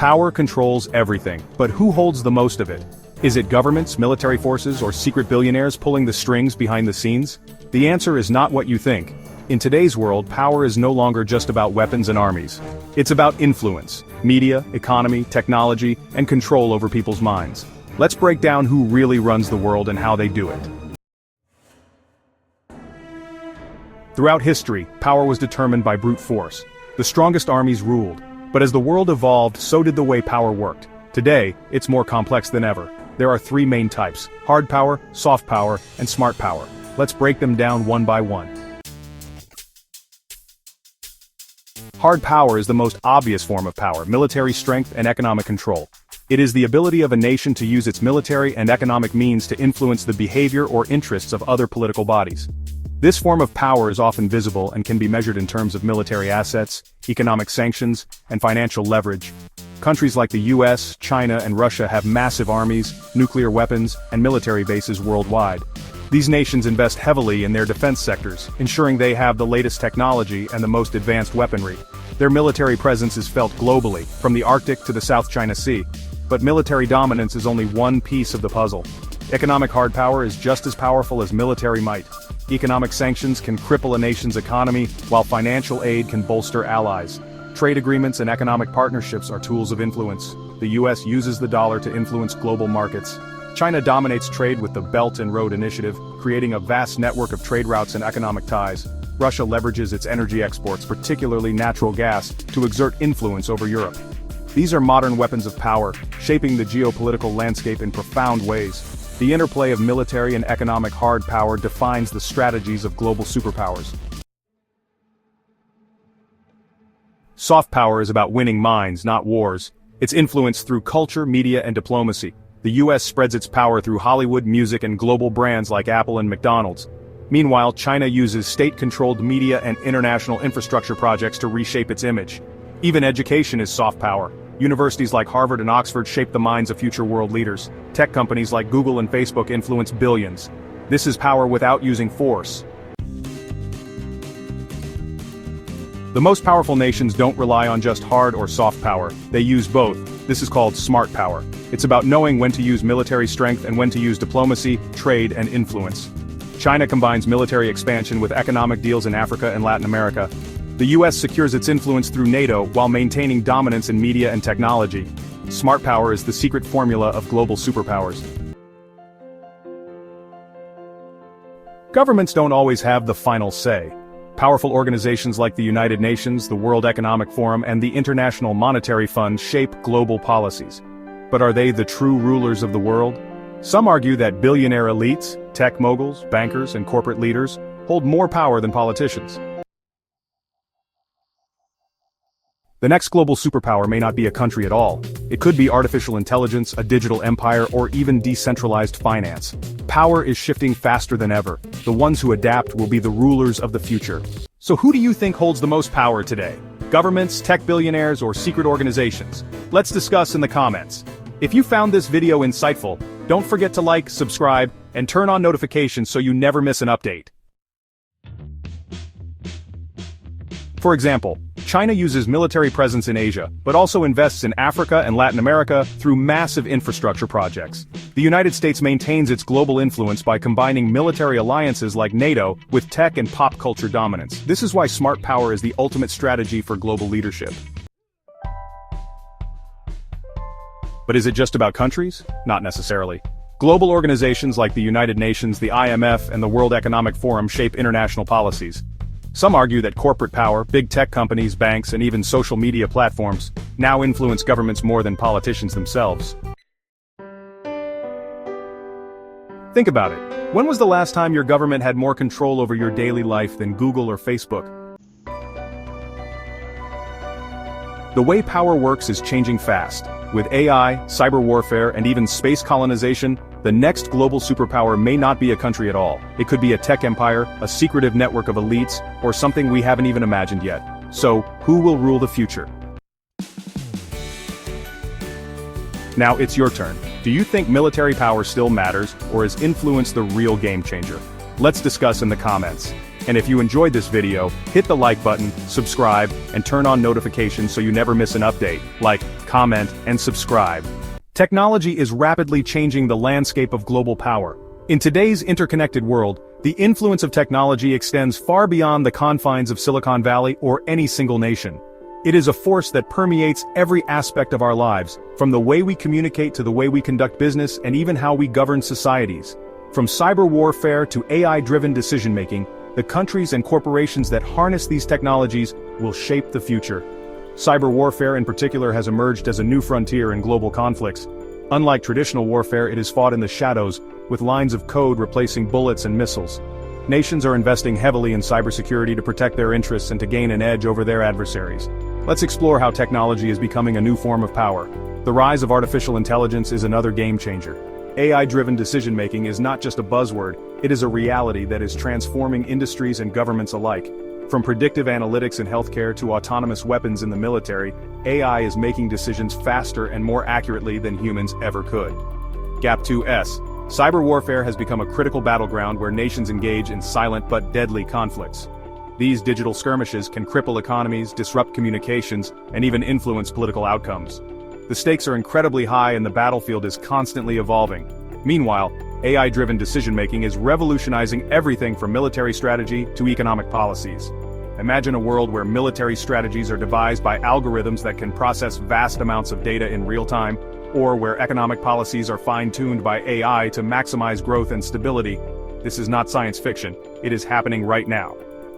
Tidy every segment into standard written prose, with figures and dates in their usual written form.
Power controls everything, but who holds the most of it? Is it governments, military forces, or secret billionaires pulling the strings behind the scenes? The answer is not what you think. In today's world, power is no longer just about weapons and armies. It's about influence, media, economy, technology, and control over people's minds. Let's break down who really runs the world and how they do it. Throughout history, power was determined by brute force. The strongest armies ruled. But as the world evolved, so did the way power worked. Today, it's more complex than ever. There are three main types: hard power, soft power, and smart power. Let's break them down one by one. Hard power is the most obvious form of power: military strength and economic control. It is the ability of a nation to use its military and economic means to influence the behavior or interests of other political bodies. This form of power is often visible and can be measured in terms of military assets, economic sanctions, and financial leverage. Countries like the US, China, and Russia have massive armies, nuclear weapons, and military bases worldwide. These nations invest heavily in their defense sectors, ensuring they have the latest technology and the most advanced weaponry. Their military presence is felt globally, from the Arctic to the South China Sea. But military dominance is only one piece of the puzzle. Economic hard power is just as powerful as military might. Economic sanctions can cripple a nation's economy, while financial aid can bolster allies. Trade agreements and economic partnerships are tools of influence. The US uses the dollar to influence global markets. China dominates trade with the Belt and Road Initiative, creating a vast network of trade routes and economic ties. Russia leverages its energy exports, particularly natural gas, to exert influence over Europe. These are modern weapons of power, shaping the geopolitical landscape in profound ways. The interplay of military and economic hard power defines the strategies of global superpowers. Soft power is about winning minds, not wars. It's influenced through culture, media, and diplomacy. The US spreads its power through Hollywood, music, and global brands like Apple and McDonald's. Meanwhile, China uses state-controlled media and international infrastructure projects to reshape its image. Even education is soft power. Universities like Harvard and Oxford shape the minds of future world leaders. Tech companies like Google and Facebook influence billions. This is power without using force. The most powerful nations don't rely on just hard or soft power, they use both. This is called smart power. It's about knowing when to use military strength and when to use diplomacy, trade, and influence. China combines military expansion with economic deals in Africa and Latin America. The US secures its influence through NATO while maintaining dominance in media and technology. Smart power is the secret formula of global superpowers. Governments don't always have the final say. Powerful organizations like the United Nations, the World Economic Forum, and the International Monetary Fund shape global policies. But are they the true rulers of the world? Some argue that billionaire elites, tech moguls, bankers, and corporate leaders hold more power than politicians. The next global superpower may not be a country at all. It could be artificial intelligence, a digital empire, or even decentralized finance. Power is shifting faster than ever. The ones who adapt will be the rulers of the future. So who do you think holds the most power today? Governments, tech billionaires, or secret organizations? Let's discuss in the comments. If you found this video insightful, don't forget to like, subscribe, and turn on notifications so you never miss an update. For example, China uses military presence in Asia, but also invests in Africa and Latin America through massive infrastructure projects. The United States maintains its global influence by combining military alliances like NATO with tech and pop culture dominance. This is why smart power is the ultimate strategy for global leadership. But is it just about countries? Not necessarily. Global organizations like the United Nations, the IMF, and the World Economic Forum shape international policies. Some argue that corporate power, big tech companies, banks, and even social media platforms now influence governments more than politicians themselves. Think about it. When was the last time your government had more control over your daily life than Google or Facebook? The way power works is changing fast. With AI, cyber warfare, and even space colonization, the next global superpower may not be a country at all. It could be a tech empire, a secretive network of elites, or something we haven't even imagined yet. So, who will rule the future? Now it's your turn. Do you think military power still matters, or is influence the real game changer? Let's discuss in the comments. And if you enjoyed this video, hit the like button, subscribe, and turn on notifications so you never miss an update. Like, comment, and subscribe. Technology is rapidly changing the landscape of global power. In today's interconnected world, the influence of technology extends far beyond the confines of Silicon Valley or any single nation. It is a force that permeates every aspect of our lives, from the way we communicate to the way we conduct business and even how we govern societies. From cyber warfare to AI-driven decision-making, the countries and corporations that harness these technologies will shape the future. Cyber warfare in particular has emerged as a new frontier in global conflicts. Unlike traditional warfare, it is fought in the shadows, with lines of code replacing bullets and missiles. Nations are investing heavily in cybersecurity to protect their interests and to gain an edge over their adversaries. Let's explore how technology is becoming a new form of power. The rise of artificial intelligence is another game-changer. AI-driven decision-making is not just a buzzword, it is a reality that is transforming industries and governments alike. From predictive analytics in healthcare to autonomous weapons in the military, AI is making decisions faster and more accurately than humans ever could. Gap 2S. Cyber warfare has become a critical battleground where nations engage in silent but deadly conflicts. These digital skirmishes can cripple economies, disrupt communications, and even influence political outcomes. The stakes are incredibly high and the battlefield is constantly evolving. Meanwhile, AI-driven decision-making is revolutionizing everything from military strategy to economic policies. Imagine a world where military strategies are devised by algorithms that can process vast amounts of data in real time, or where economic policies are fine-tuned by AI to maximize growth and stability. This is not science fiction, it is happening right now.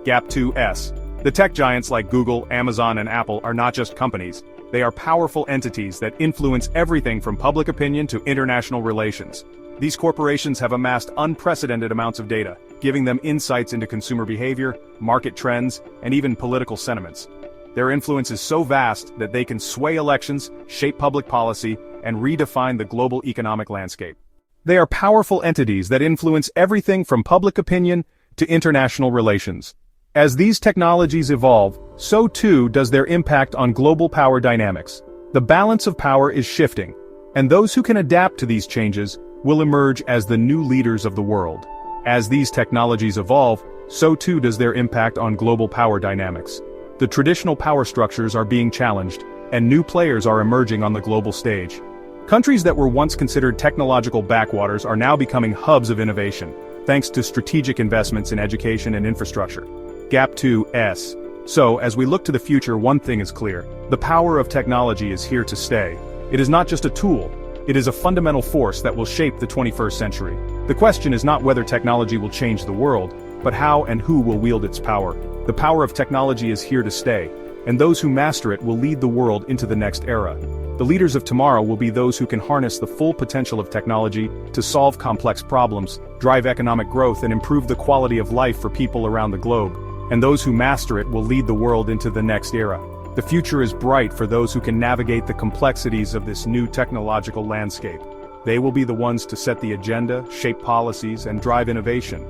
Gap 2S. The tech giants like Google, Amazon, and Apple are not just companies, they are powerful entities that influence everything from public opinion to international relations. These corporations have amassed unprecedented amounts of data, giving them insights into consumer behavior, market trends, and even political sentiments. Their influence is so vast that they can sway elections, shape public policy, and redefine the global economic landscape. They are powerful entities that influence everything from public opinion to international relations. As these technologies evolve, so too does their impact on global power dynamics. The balance of power is shifting, and those who can adapt to these changes will emerge as the new leaders of the world. As these technologies evolve, so too does their impact on global power dynamics. The traditional power structures are being challenged, and new players are emerging on the global stage. Countries that were once considered technological backwaters are now becoming hubs of innovation, thanks to strategic investments in education and infrastructure. Gap 2S. So, as we look to the future, one thing is clear. The power of technology is here to stay. It is not just a tool, it is a fundamental force that will shape the 21st century. The question is not whether technology will change the world, but how and who will wield its power. The power of technology is here to stay, and those who master it will lead the world into the next era. The leaders of tomorrow will be those who can harness the full potential of technology to solve complex problems, drive economic growth, and improve the quality of life for people around the globe. And those who master it will lead the world into the next era. The future is bright for those who can navigate the complexities of this new technological landscape. They will be the ones to set the agenda, shape policies, and drive innovation.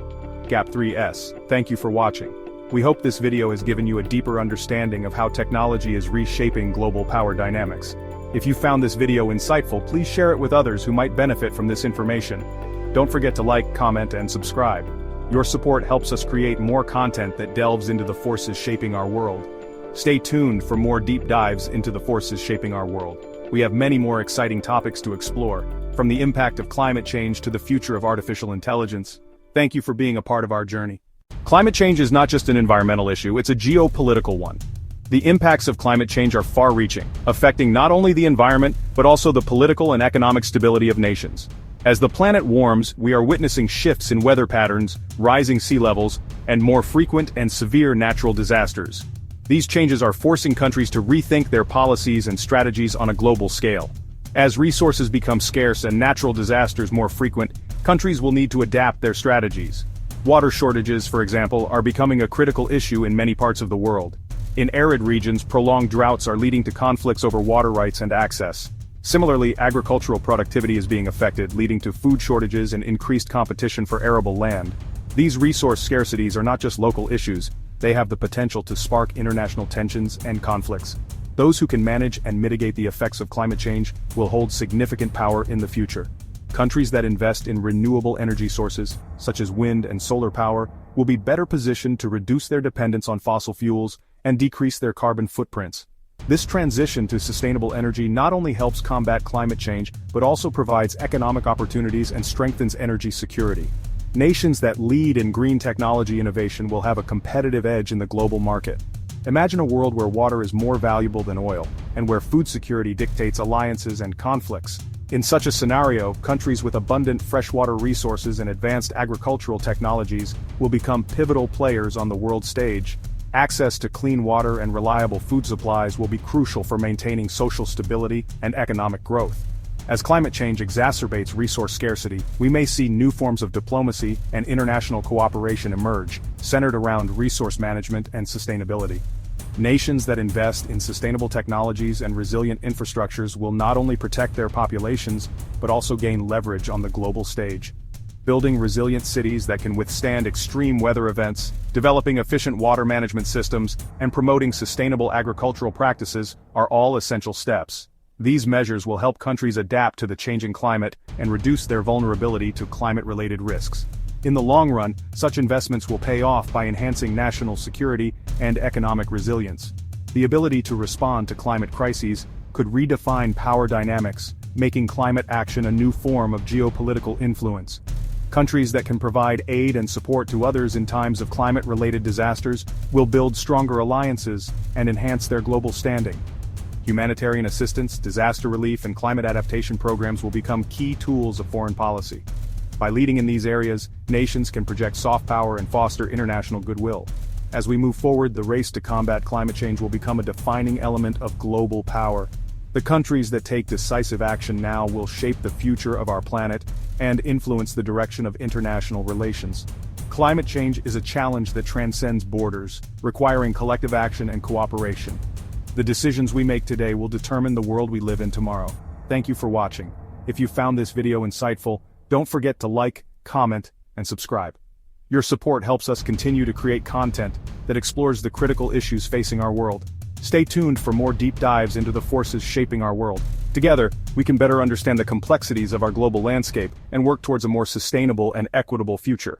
Gap 3S. Thank you for watching. We hope this video has given you a deeper understanding of how technology is reshaping global power dynamics. If you found this video insightful, please share it with others who might benefit from this information. Don't forget to like, comment, and subscribe. Your support helps us create more content that delves into the forces shaping our world. Stay tuned for more deep dives into the forces shaping our world. We have many more exciting topics to explore, from the impact of climate change to the future of artificial intelligence. Thank you for being a part of our journey. Climate change is not just an environmental issue, it's a geopolitical one. The impacts of climate change are far-reaching, affecting not only the environment, but also the political and economic stability of nations. As the planet warms, we are witnessing shifts in weather patterns, rising sea levels, and more frequent and severe natural disasters. These changes are forcing countries to rethink their policies and strategies on a global scale. As resources become scarce and natural disasters more frequent, countries will need to adapt their strategies. Water shortages, for example, are becoming a critical issue in many parts of the world. In arid regions, prolonged droughts are leading to conflicts over water rights and access. Similarly, agricultural productivity is being affected, leading to food shortages and increased competition for arable land. These resource scarcities are not just local issues, they have the potential to spark international tensions and conflicts. Those who can manage and mitigate the effects of climate change will hold significant power in the future. Countries that invest in renewable energy sources, such as wind and solar power, will be better positioned to reduce their dependence on fossil fuels and decrease their carbon footprints. This transition to sustainable energy not only helps combat climate change, but also provides economic opportunities and strengthens energy security. Nations that lead in green technology innovation will have a competitive edge in the global market. Imagine a world where water is more valuable than oil, and where food security dictates alliances and conflicts. In such a scenario, countries with abundant freshwater resources and advanced agricultural technologies will become pivotal players on the world stage. Access to clean water and reliable food supplies will be crucial for maintaining social stability and economic growth. As climate change exacerbates resource scarcity, we may see new forms of diplomacy and international cooperation emerge, centered around resource management and sustainability. Nations that invest in sustainable technologies and resilient infrastructures will not only protect their populations, but also gain leverage on the global stage. Building resilient cities that can withstand extreme weather events, developing efficient water management systems, and promoting sustainable agricultural practices are all essential steps. These measures will help countries adapt to the changing climate and reduce their vulnerability to climate-related risks. In the long run, such investments will pay off by enhancing national security and economic resilience. The ability to respond to climate crises could redefine power dynamics, making climate action a new form of geopolitical influence. Countries that can provide aid and support to others in times of climate-related disasters will build stronger alliances and enhance their global standing. Humanitarian assistance, disaster relief, and climate adaptation programs will become key tools of foreign policy. By leading in these areas, nations can project soft power and foster international goodwill. As we move forward, the race to combat climate change will become a defining element of global power. The countries that take decisive action now will shape the future of our planet and influence the direction of international relations. Climate change is a challenge that transcends borders, requiring collective action and cooperation. The decisions we make today will determine the world we live in tomorrow. Thank you for watching. If you found this video insightful, don't forget to like, comment, and subscribe. Your support helps us continue to create content that explores the critical issues facing our world. Stay tuned for more deep dives into the forces shaping our world. Together, we can better understand the complexities of our global landscape and work towards a more sustainable and equitable future.